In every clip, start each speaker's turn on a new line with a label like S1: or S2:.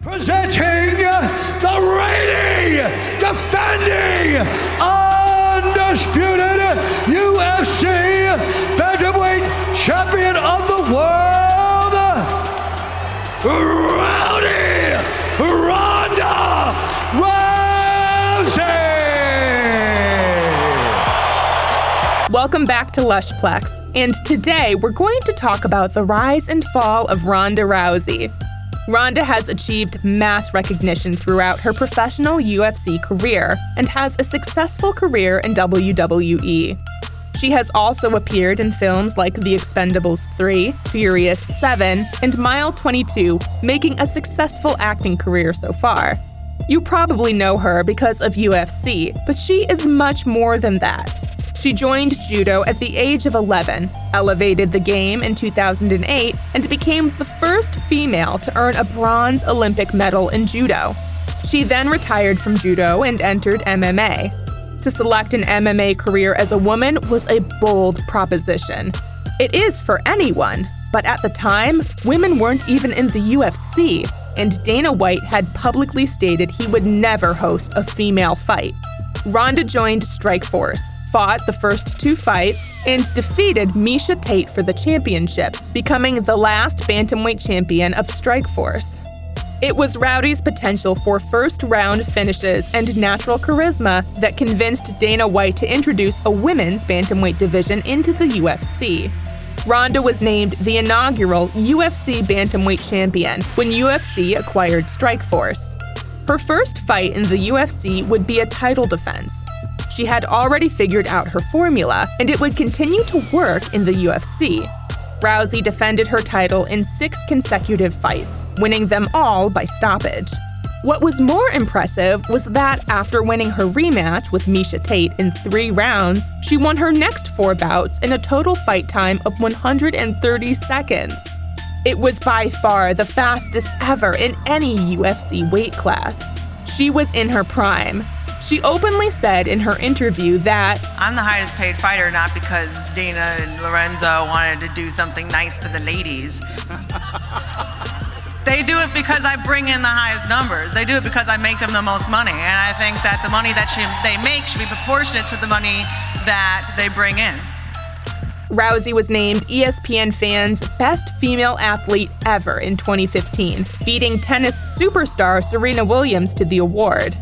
S1: Presenting the reigning, defending, undisputed UFC bantamweight champion of the world, Rowdy Ronda Rousey!
S2: Welcome back to Lushplex, and today we're going to talk about the rise and fall of Ronda Rousey. Ronda has achieved mass recognition throughout her professional UFC career and has a successful career in WWE. She has also appeared in films like The Expendables 3, Furious 7, and Mile 22, making a successful acting career so far. You probably know her because of UFC, but she is much more than that. She joined judo at the age of 11, elevated the game in 2008, and became the first female to earn a bronze Olympic medal in judo. She then retired from judo and entered MMA. To select an MMA career as a woman was a bold proposition. It is for anyone, but at the time, women weren't even in the UFC, and Dana White had publicly stated he would never host a female fight. Ronda joined Strikeforce, fought the first two fights, and defeated Miesha Tate for the championship, becoming the last bantamweight champion of Strikeforce. It was Rowdy's potential for first-round finishes and natural charisma that convinced Dana White to introduce a women's bantamweight division into the UFC. Ronda was named the inaugural UFC bantamweight champion when UFC acquired Strikeforce. Her first fight in the UFC would be a title defense. She had already figured out her formula, and it would continue to work in the UFC. Rousey defended her title in 6 consecutive fights, winning them all by stoppage. What was more impressive was that after winning her rematch with Miesha Tate in 3 rounds, she won her next 4 bouts in a total fight time of 130 seconds. It was by far the fastest ever in any UFC weight class. She was in her prime. She openly said in her interview that,
S3: "I'm the highest paid fighter not because Dana and Lorenzo wanted to do something nice to the ladies. They do it because I bring in the highest numbers. They do it because I make them the most money. And I think that the money that they make should be proportionate to the money that they bring in."
S2: Rousey was named ESPN Fan's Best Female Athlete Ever in 2015, beating tennis superstar Serena Williams to the award.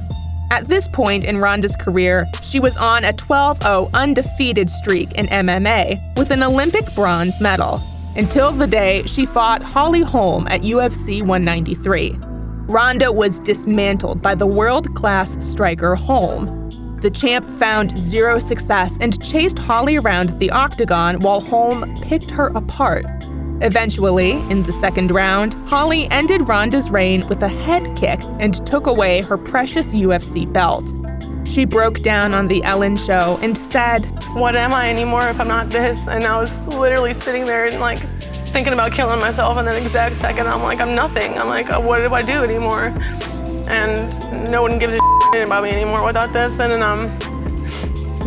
S2: At this point in Ronda's career, she was on a 12-0 undefeated streak in MMA with an Olympic bronze medal, until the day she fought Holly Holm at UFC 193. Ronda was dismantled by the world-class striker Holm. The champ found zero success and chased Holly around the octagon while Holm picked her apart. Eventually, in the second round, Holly ended Ronda's reign with a head kick and took away her precious UFC belt. She broke down on The Ellen Show and said,
S4: "What am I anymore if I'm not this?" And I was literally sitting there and thinking about killing myself, and that exact second I'm like, I'm nothing. I'm like, what do I do anymore? And no one gives a shit about me anymore without this. And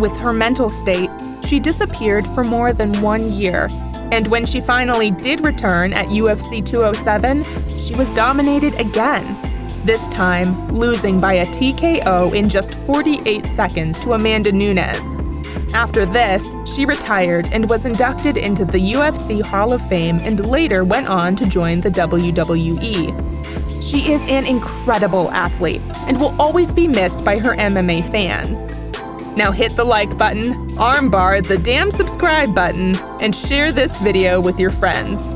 S2: With her mental state, she disappeared for more than 1 year. And when she finally did return at UFC 207, she was dominated again. This time, losing by a TKO in just 48 seconds to Amanda Nunes. After this, she retired and was inducted into the UFC Hall of Fame and later went on to join the WWE. She is an incredible athlete and will always be missed by her MMA fans. Now hit the like button, armbar the damn subscribe button, and share this video with your friends.